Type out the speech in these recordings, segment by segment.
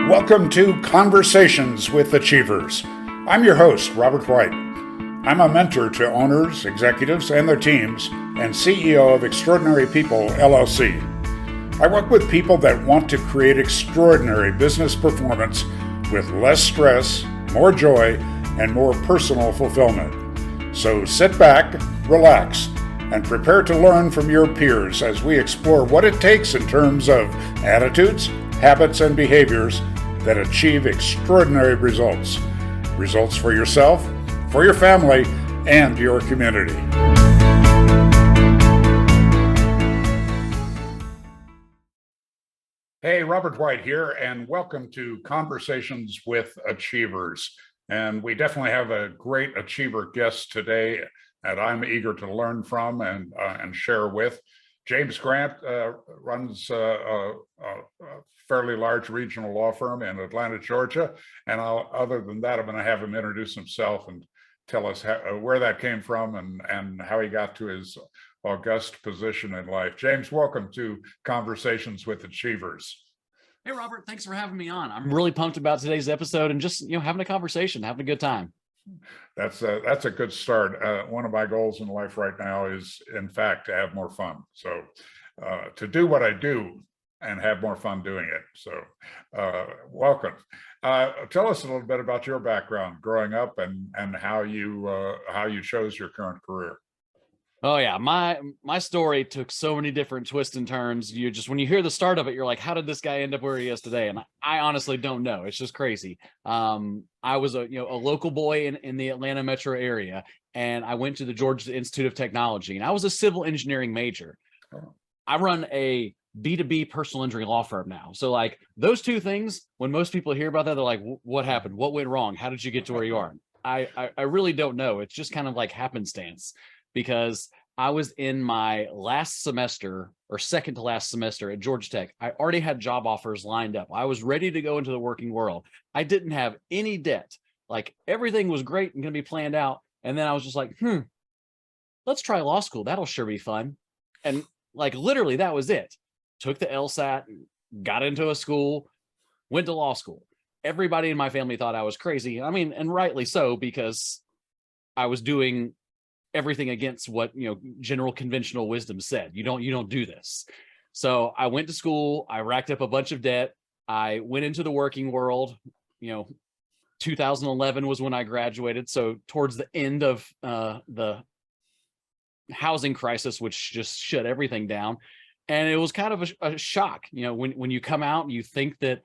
Welcome to Conversations with Achievers. I'm your host, Robert White. I'm a mentor to owners, executives, and their teams, and CEO of Extraordinary People, LLC. I work with people that want to create extraordinary business performance with less stress, more joy, and more personal fulfillment. So sit back, relax, and prepare to learn from your peers as we explore what it takes in terms of attitudes, habits, and behaviors that achieve extraordinary results. Results for yourself, for your family, and your community. Hey, Robert White here, and welcome to Conversations with Achievers. And we definitely have a great achiever guest today that I'm eager to learn from and share with. James Grant runs a fairly large regional law firm in Atlanta, Georgia. And other than that, I'm going to have him introduce himself and tell us where that came from and how he got to his august position in life. James, welcome to Conversations with Achievers. Hey, Robert, thanks for having me on. I'm really pumped about today's episode and just, having a conversation, having a good time. That's a good start. One of my goals in life right now is, in fact, to have more fun. So to do what I do and have more fun doing it. So welcome. Tell us a little bit about your background growing up and how you chose your current career. Oh yeah, my story took so many different twists and turns. When you hear the start of it, you're like, how did this guy end up where he is today? And I honestly don't know. It's just crazy. I was a local boy in the Atlanta metro area, and I went to the Georgia Institute of Technology, and I was a civil engineering major. I run a B2B personal injury law firm now. So like those two things, when most people hear about that, they're like, what happened? What went wrong? How did you get to where you are? I really don't know. It's just kind of like happenstance. Because I was in my last semester or second to last semester at Georgia Tech. I already had job offers lined up. I was ready to go into the working world. I didn't have any debt. Like everything was great and going to be planned out. And then I was just like, let's try law school. That'll sure be fun. And like literally that was it. Took the LSAT, got into a school, went to law school. Everybody in my family thought I was crazy. I mean, and rightly so, because I was doing everything against what general conventional wisdom said. You don't do this. So I went to school, I racked up a bunch of debt, I went into the working world. 2011 was when I graduated, so towards the end of the housing crisis, which just shut everything down. And it was kind of a shock. When you come out and you think that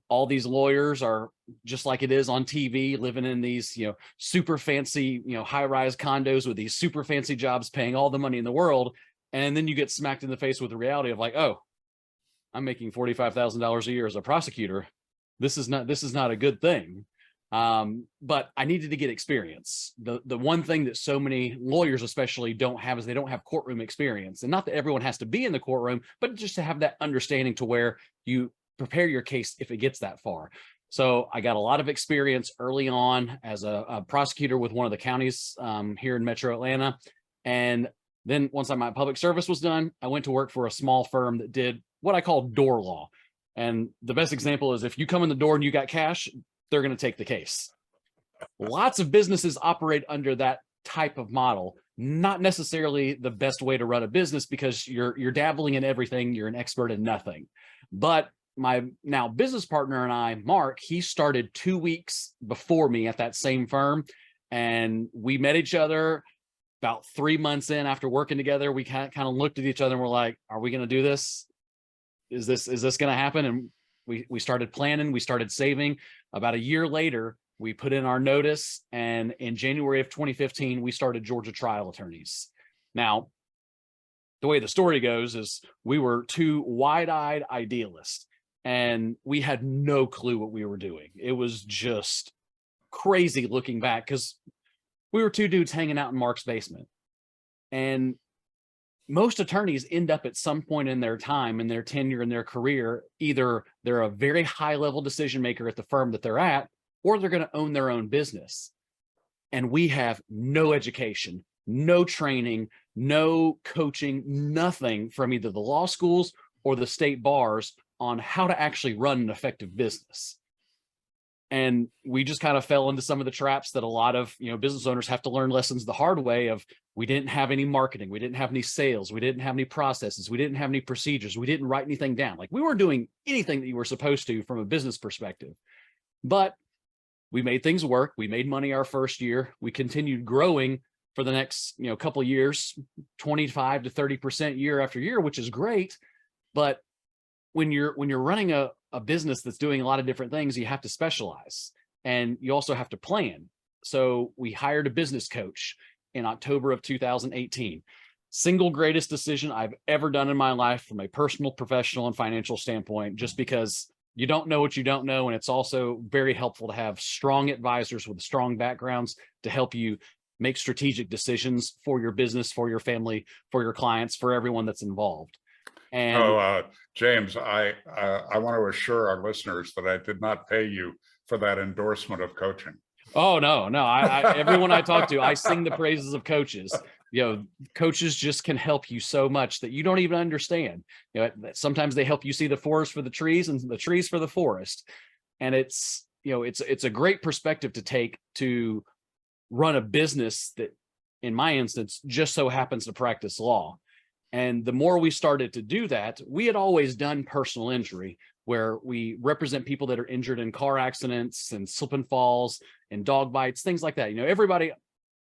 all these lawyers are just like it is on TV, living in these, super fancy, high-rise condos with these super fancy jobs, paying all the money in the world. And then you get smacked in the face with the reality of like, oh, I'm making $45,000 a year as a prosecutor. This is not a good thing. But I needed to get experience. The one thing that so many lawyers especially don't have is they don't have courtroom experience. And not that everyone has to be in the courtroom, but just to have that understanding to where you prepare your case if it gets that far. So I got a lot of experience early on as a prosecutor with one of the counties here in Metro Atlanta. And then once my public service was done, I went to work for a small firm that did what I call door law. And the best example is if you come in the door and you got cash, they're going to take the case. Lots of businesses operate under that type of model. Not necessarily the best way to run a business because you're dabbling in everything. You're an expert in nothing. But my now business partner and I, Mark, he started 2 weeks before me at that same firm. And we met each other about 3 months in after working together. We kind of looked at each other and we're like, are we going to do this? Is this going to happen? And we started planning, we started saving. About a year later, we put in our notice. And in January of 2015, we started Georgia Trial Attorneys. Now, the way the story goes is we were two wide-eyed idealists. And we had no clue what we were doing. It was just crazy looking back because we were two dudes hanging out in Mark's basement. And most attorneys end up at some point in their time, in their tenure, in their career, either they're a very high level decision maker at the firm that they're at, or they're going to own their own business. And we have no education, no training, no coaching, nothing from either the law schools or the state bars on how to actually run an effective business. And we just kind of fell into some of the traps that a lot of, business owners have to learn lessons the hard way of. We didn't have any marketing. We didn't have any sales. We didn't have any processes. We didn't have any procedures. We didn't write anything down. Like, we weren't doing anything that you were supposed to from a business perspective, but we made things work. We made money our first year. We continued growing for the next, couple of years, 25 to 30% year after year, which is great. But when you're running a business that's doing a lot of different things, you have to specialize, and you also have to plan. So we hired a business coach in October of 2018. Single greatest decision I've ever done in my life from a personal, professional, and financial standpoint, just because you don't know what you don't know. And it's also very helpful to have strong advisors with strong backgrounds to help you make strategic decisions for your business, for your family, for your clients, for everyone that's involved. And James, I want to assure our listeners that I did not pay you for that endorsement of coaching. Oh, no. I everyone I talk to, I sing the praises of coaches. Coaches just can help you so much that you don't even understand. Sometimes they help you see the forest for the trees and the trees for the forest. And it's a great perspective to take to run a business that, in my instance, just so happens to practice law. And the more we started to do that, we had always done personal injury, where we represent people that are injured in car accidents and slip and falls and dog bites, things like that. Everybody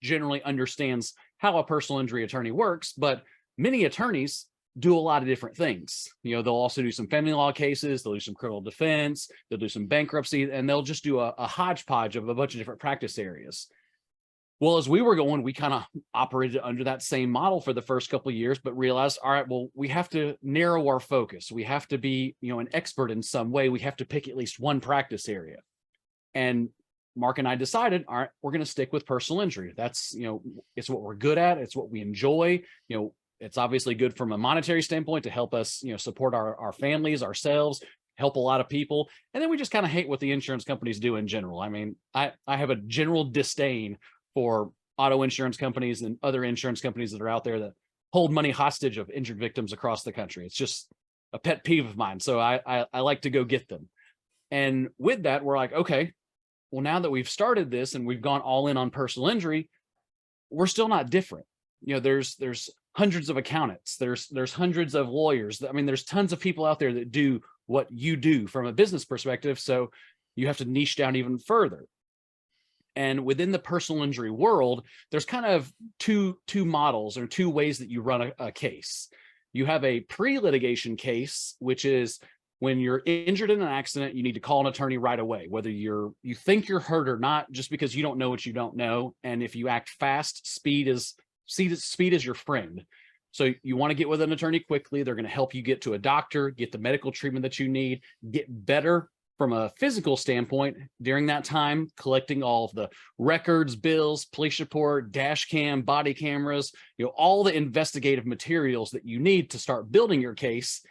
generally understands how a personal injury attorney works, but many attorneys do a lot of different things. They'll also do some family law cases, they'll do some criminal defense, they'll do some bankruptcy, and they'll just do a hodgepodge of a bunch of different practice areas. Well, as we were going, we kind of operated under that same model for the first couple of years, but realized, all right, well, we have to narrow our focus. We have to be, an expert in some way. We have to pick at least one practice area. And Mark and I decided, all right, we're going to stick with personal injury. That's, it's what we're good at. It's what we enjoy. It's obviously good from a monetary standpoint to help us, support our families, ourselves, help a lot of people. And then we just kind of hate what the insurance companies do in general. I mean, I have a general disdain for auto insurance companies and other insurance companies that are out there that hold money hostage of injured victims across the country. It's just a pet peeve of mine. So I like to go get them. And with that, we're like, okay, well, now that we've started this and we've gone all in on personal injury, we're still not different. There's hundreds of accountants. There's hundreds of lawyers. I mean, there's tons of people out there that do what you do from a business perspective. So you have to niche down even further. And within the personal injury world, there's kind of two models or two ways that you run a case. You have a pre-litigation case, which is when you're injured in an accident, you need to call an attorney right away, whether you think you're hurt or not, just because you don't know what you don't know. And if you act fast, speed is your friend. So you want to get with an attorney quickly. They're going to help you get to a doctor, get the medical treatment that you need, get better from a physical standpoint during that time, collecting all of the records, bills, police report, dash cam, body cameras, all the investigative materials that you need to start building your case,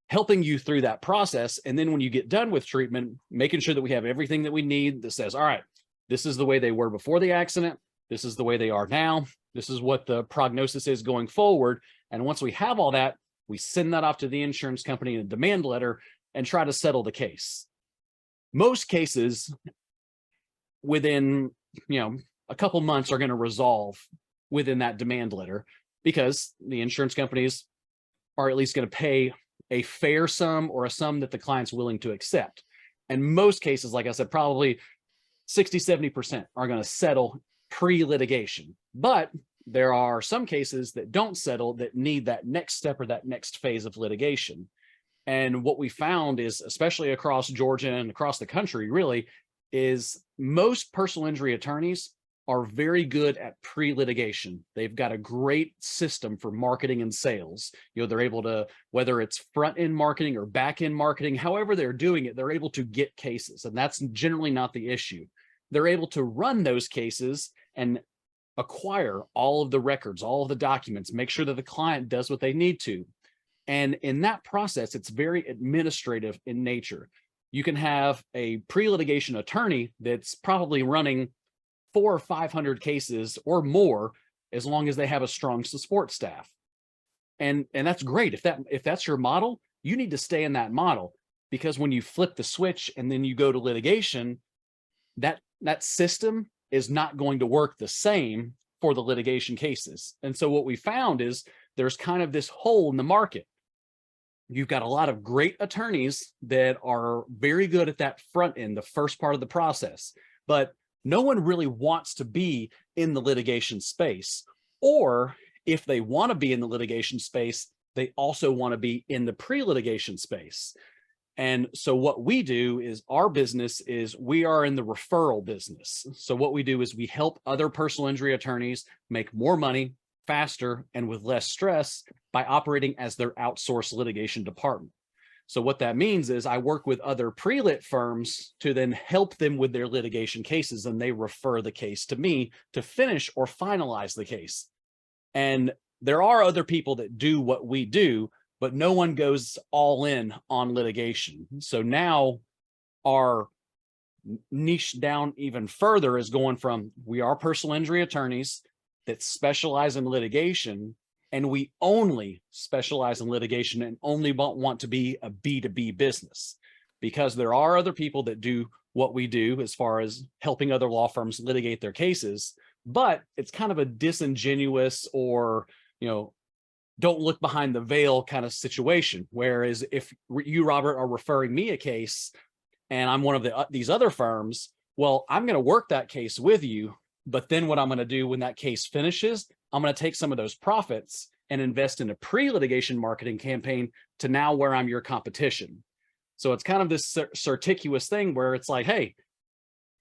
helping you through that process. And then when you get done with treatment, making sure that we have everything that we need that says, all right, this is the way they were before the accident. This is the way they are now. This is what the prognosis is going forward. And once we have all that, we send that off to the insurance company in a demand letter and try to settle the case. Most cases within, a couple months are going to resolve within that demand letter, because the insurance companies are at least going to pay a fair sum or a sum that the client's willing to accept. And most cases, like I said, probably 60, 70% are going to settle pre-litigation. But there are some cases that don't settle that need that next step or that next phase of litigation. And what we found is, especially across Georgia and across the country, really, is most personal injury attorneys are very good at pre-litigation. They've got a great system for marketing and sales. They're able to, whether it's front-end marketing or back-end marketing, however they're doing it, they're able to get cases. And that's generally not the issue. They're able to run those cases and acquire all of the records, all of the documents, make sure that the client does what they need to. And in that process, it's very administrative in nature. You can have a pre-litigation attorney that's probably running 400 or 500 cases or more, as long as they have a strong support staff. And that's great. If that's your model, you need to stay in that model. because when you flip the switch and then you go to litigation, that system is not going to work the same for the litigation cases. And so what we found is there's kind of this hole in the market. You've got a lot of great attorneys that are very good at that front end, the first part of the process, but no one really wants to be in the litigation space. Or if they want to be in the litigation space, they also want to be in the pre-litigation space. And so what we do is, our business is, we are in the referral business. So what we do is we help other personal injury attorneys make more money faster and with less stress by operating as their outsourced litigation department. So what that means is I work with other pre-lit firms to then help them with their litigation cases, and they refer the case to me to finish or finalize the case. And there are other people that do what we do, but no one goes all in on litigation. So now our niche down even further is going from, we are personal injury attorneys that specialize in litigation, and we only specialize in litigation and only want to be a B2B business, because there are other people that do what we do as far as helping other law firms litigate their cases, but it's kind of a disingenuous, or, don't look behind the veil kind of situation. Whereas if you, Robert, are referring me a case and I'm one of these other firms, well, I'm going to work that case with you. But then what I'm going to do when that case finishes, I'm going to take some of those profits and invest in a pre-litigation marketing campaign to now where I'm your competition. So it's kind of this circuitous thing where it's like, hey,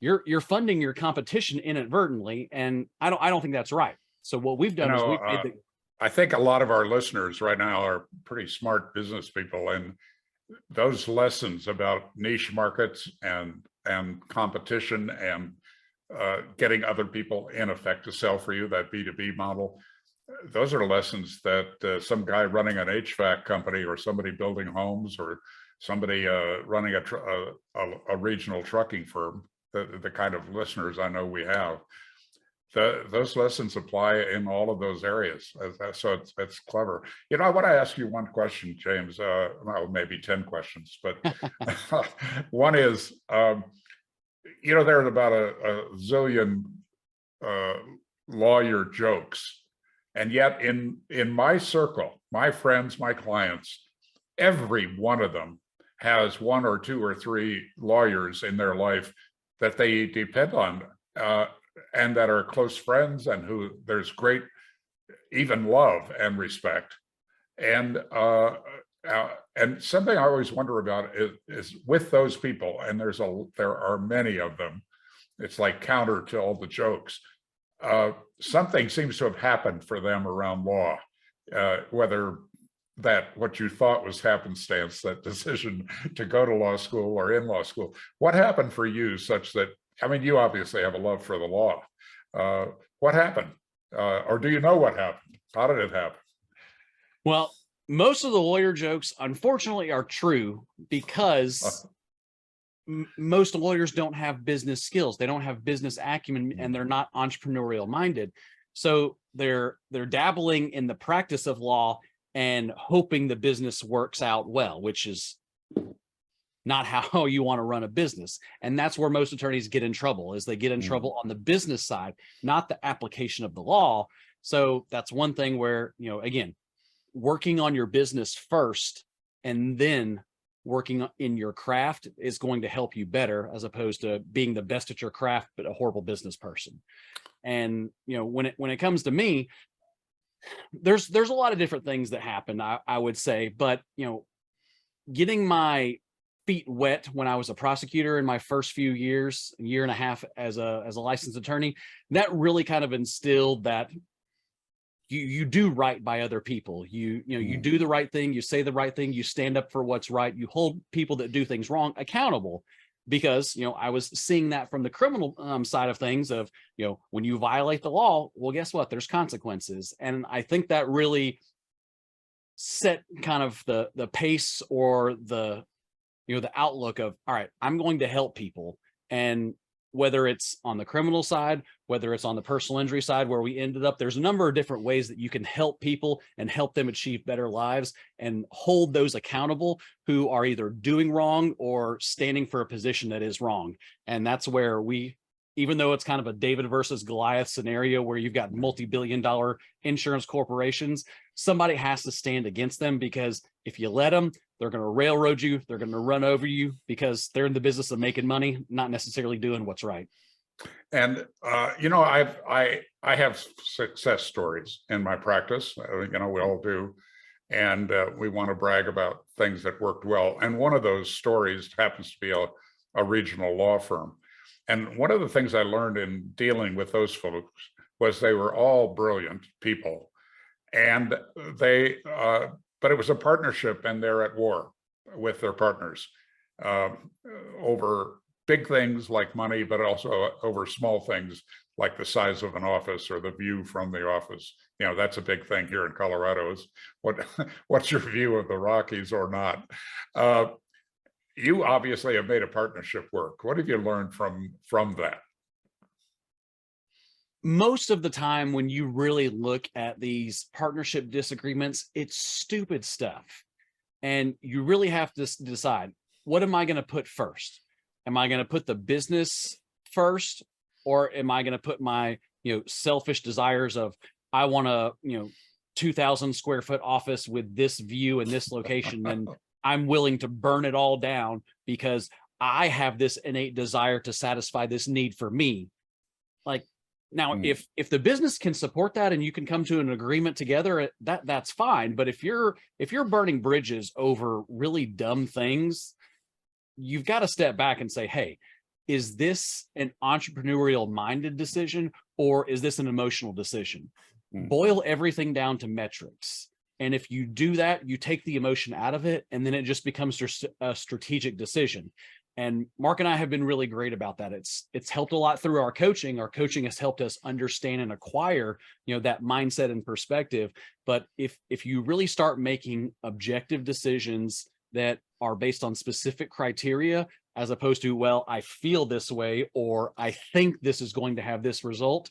you're funding your competition inadvertently, and I don't think that's right. So what we've done is we've made I think a lot of our listeners right now are pretty smart business people, and those lessons about niche markets and competition and getting other people in effect to sell for you, that B2B model, those are lessons that some guy running an HVAC company, or somebody building homes, or somebody running a regional trucking firm, the kind of listeners I know we have, those lessons apply in all of those areas. So it's clever. I want to ask you one question, James. Well, maybe 10 questions, but one is, there are about a zillion lawyer jokes, and yet in my circle, my friends, my clients, every one of them has one or two or three lawyers in their life that they depend on, and that are close friends, and who there's great even love and respect. And something I always wonder about is with those people, and there are many of them, it's like counter to all the jokes, something seems to have happened for them around law, whether that what you thought was happenstance, that decision to go to law school or in law school. What happened for you such that, you obviously have a love for the law. What happened? Or do you know what happened? How did it happen? Well, most of the lawyer jokes, unfortunately, are true, because most lawyers don't have business skills. They don't have business acumen, and they're not entrepreneurial minded. So they're dabbling in the practice of law and hoping the business works out well, which is not how you want to run a business. And that's where most attorneys get in trouble, is they get in trouble on the business side, not the application of the law. So that's one thing where, again, working on your business first and then working in your craft is going to help you better, as opposed to being the best at your craft but a horrible business person. And when it comes to me, there's a lot of different things that happen, I would say, but getting my feet wet when I was a prosecutor in my first few years, a year and a half as a licensed attorney, that really kind of instilled that you do right by other people. You do the right thing, you say the right thing, you stand up for what's right, you hold people that do things wrong accountable. Because I was seeing that from the criminal side of things, of when you violate the law, well, guess what, there's consequences. And I think that really set kind of the pace, or the the outlook of, all right, I'm going to help people. And whether it's on the criminal side, whether it's on the personal injury side, where we ended up, there's a number of different ways that you can help people and help them achieve better lives and hold those accountable who are either doing wrong or standing for a position that is wrong. And that's where we, even though it's kind of a David versus Goliath scenario where you've got multi-billion-dollar insurance corporations, somebody has to stand against them, because if you let them, they're going to railroad you, they're going to run over you, because they're in the business of making money, not necessarily doing what's right. And I have success stories in my practice. We all do, and we want to brag about things that worked well. And one of those stories happens to be a regional law firm. And one of the things I learned in dealing with those folks was they were all brilliant people, and but it was a partnership, and they're at war with their partners over big things like money, but also over small things like the size of an office or the view from the office. That's a big thing here in Colorado. Is what's your view of the Rockies or not? You obviously have made a partnership work. What have you learned from that? Most of the time when you really look at these partnership disagreements, it's stupid stuff. And you really have to decide, what am I going to put first? Am I going to put the business first? Or am I going to put my, selfish desires of, I want a, 2,000 square foot office with this view and this location, and I'm willing to burn it all down because I have this innate desire to satisfy this need for me. Like, now, if the business can support that and you can come to an agreement together, that's fine. But if you're burning bridges over really dumb things, you've got to step back and say, hey, is this an entrepreneurial minded decision, or is this an emotional decision? Boil everything down to metrics. And if you do that, you take the emotion out of it, and then it just becomes a strategic decision. And Mark and I have been really great about that. It's helped a lot through our coaching. Our coaching has helped us understand and acquire, that mindset and perspective. But if you really start making objective decisions that are based on specific criteria, as opposed to, well, I feel this way, or I think this is going to have this result,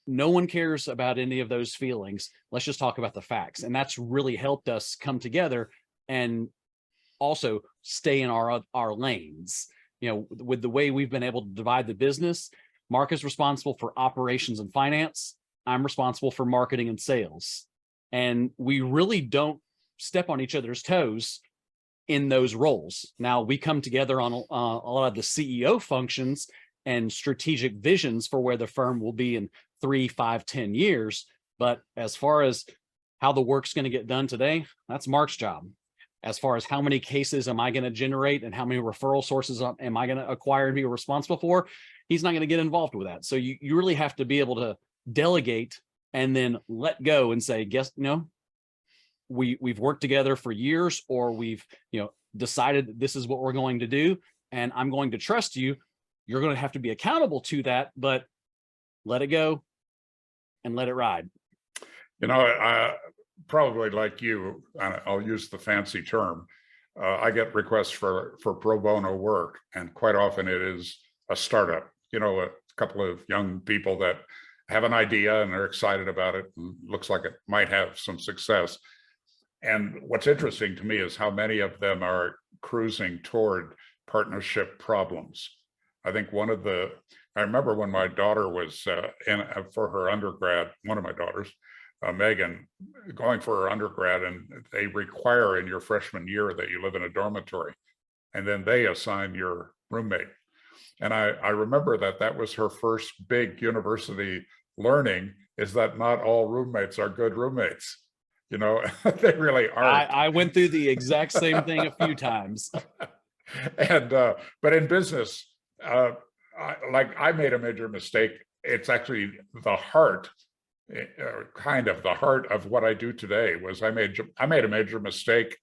no one cares about any of those feelings. Let's just talk about the facts. And that's really helped us come together and also stay in our lanes. With the way we've been able to divide the business, Mark is responsible for operations and finance. I'm responsible for marketing and sales. And we really don't step on each other's toes in those roles. Now, we come together on a lot of the CEO functions and strategic visions for where the firm will be in 3, 5, 10 years. But as far as how the work's going to get done today, that's Mark's job. As far as how many cases am I going to generate and how many referral sources am I going to acquire and be responsible for, he's not going to get involved with that. So you really have to be able to delegate and then let go and say, we've worked together for years, or we've decided that this is what we're going to do, and I'm going to trust you. You're going to have to be accountable to that, but let it go and let it ride. Probably like you, I'll use the fancy term, I get requests for pro bono work, and quite often it is a startup, a couple of young people that have an idea and are excited about it and looks like it might have some success. And what's interesting to me is how many of them are cruising toward partnership problems. I think I remember when my daughter was for her undergrad, one of my daughters, Megan, going for her undergrad, and they require in your freshman year that you live in a dormitory, and then they assign your roommate. And I remember that was her first big university learning, is that not all roommates are good roommates. They really aren't. I went through the exact same thing a few times. And but in business, I made a major mistake. It's actually the heart, kind of the heart of what I do today. Was I made a major mistake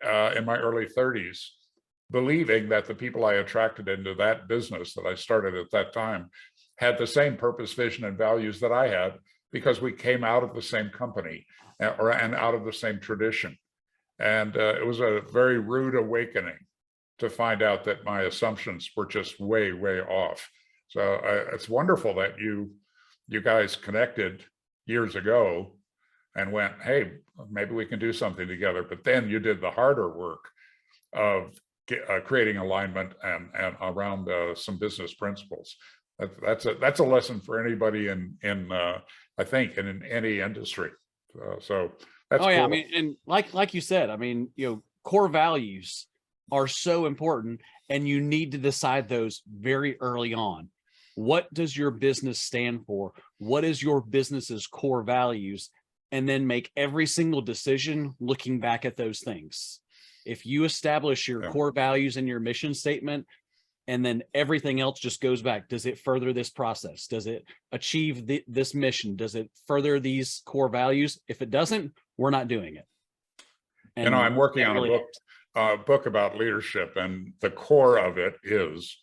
in my early 30s, believing that the people I attracted into that business that I started at that time had the same purpose, vision, and values that I had, because we came out of the same company and out of the same tradition. And it was a very rude awakening to find out that my assumptions were just way, way off. So it's wonderful that you guys connected years ago and went, hey, maybe we can do something together. But then you did the harder work of creating alignment and around some business principles. That's a lesson for anybody in I think in any industry. So that's yeah, cool. I mean, and like you said, I mean, core values are so important, and you need to decide those very early on. What does your business stand for? What is your business's core values? And then make every single decision looking back at those things. If you establish your core values in your mission statement, and then everything else just goes back, does it further this process? Does it achieve this mission? Does it further these core values? If it doesn't, we're not doing it. And I'm working on a book about leadership, and the core of it is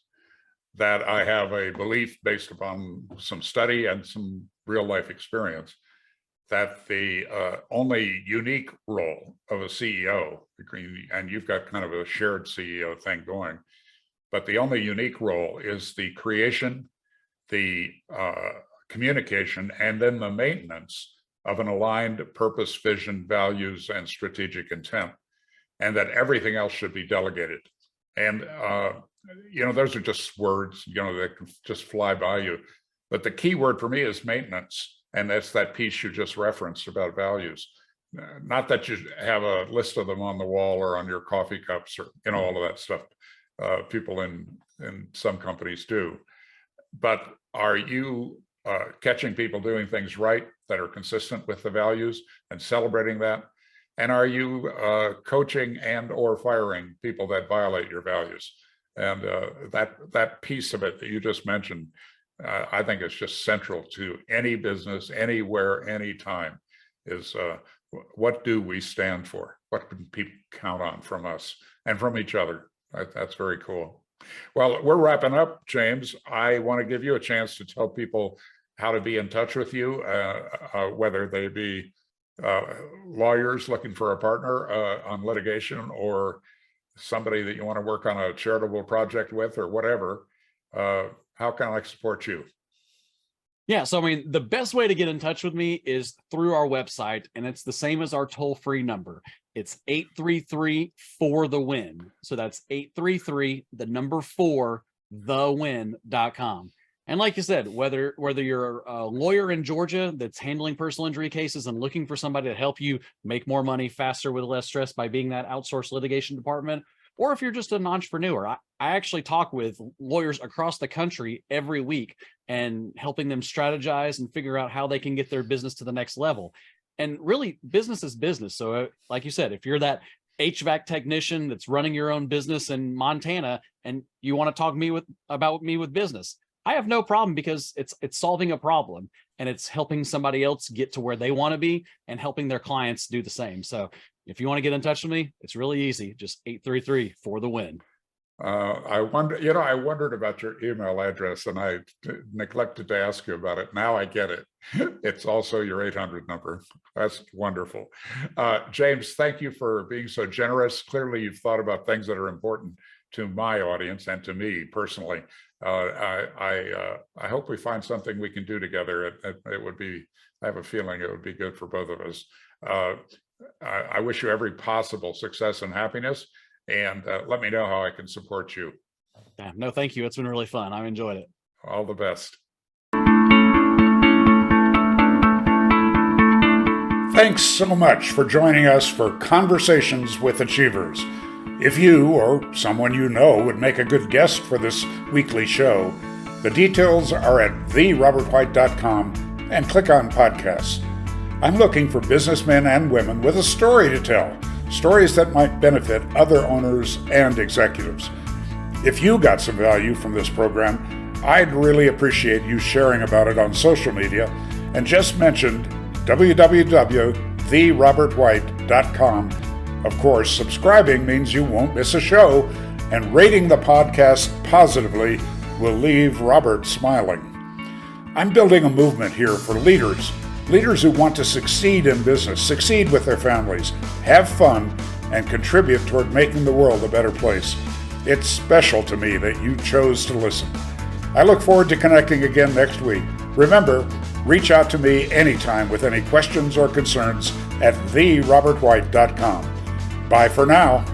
that I have a belief based upon some study and some real life experience that the only unique role of a CEO, and you've got kind of a shared CEO thing going, but the only unique role is the creation, the communication, and then the maintenance of an aligned purpose, vision, values, and strategic intent, and that everything else should be delegated. And, those are just words, that can just fly by you. But the key word for me is maintenance. And that's that piece you just referenced about values. Not that you have a list of them on the wall or on your coffee cups or, all of that stuff. People in some companies do. But are you catching people doing things right that are consistent with the values and celebrating that? And are you coaching and or firing people that violate your values? And that piece of it that you just mentioned, I think is just central to any business, anywhere, anytime, is what do we stand for? What can people count on from us and from each other? That's very cool. Well, we're wrapping up, James. I want to give you a chance to tell people how to be in touch with you, whether they be lawyers looking for a partner on litigation, or somebody that you want to work on a charitable project with, or whatever. How can I support you? Yeah, so I mean, the best way to get in touch with me is through our website, and it's the same as our toll-free number. It's 833-4-THE-WIN. So that's 833-4-THEWIN.com. And like you said, whether you're a lawyer in Georgia that's handling personal injury cases and looking for somebody to help you make more money faster with less stress by being that outsourced litigation department, or if you're just an entrepreneur, I actually talk with lawyers across the country every week and helping them strategize and figure out how they can get their business to the next level. And really, business is business. So like you said, if you're that HVAC technician that's running your own business in Montana and you want to talk about me with business, I have no problem, because it's solving a problem and it's helping somebody else get to where they want to be and helping their clients do the same. So if you want to get in touch with me, it's really easy. Just 833-4-THE-WIN. I wondered about your email address, and I neglected to ask you about it. Now I get it. It's also your 800 number. That's wonderful. James, thank you for being so generous. Clearly, you've thought about things that are important to my audience and to me personally. I hope we find something we can do together. It would be, I have a feeling it would be good for both of us. I wish you every possible success and happiness, and let me know how I can support you. Yeah, no, thank you. It's been really fun. I've enjoyed it. All the best. Thanks so much for joining us for Conversations with Achievers. If you or someone you know would make a good guest for this weekly show, the details are at therobertwhite.com and click on podcasts. I'm looking for businessmen and women with a story to tell, stories that might benefit other owners and executives. If you got some value from this program, I'd really appreciate you sharing about it on social media, and just mentioned www.therobertwhite.com. Of course, subscribing means you won't miss a show, and rating the podcast positively will leave Robert smiling. I'm building a movement here for leaders who want to succeed in business, succeed with their families, have fun, and contribute toward making the world a better place. It's special to me that you chose to listen. I look forward to connecting again next week. Remember, reach out to me anytime with any questions or concerns at therobertwhite.com. Bye for now.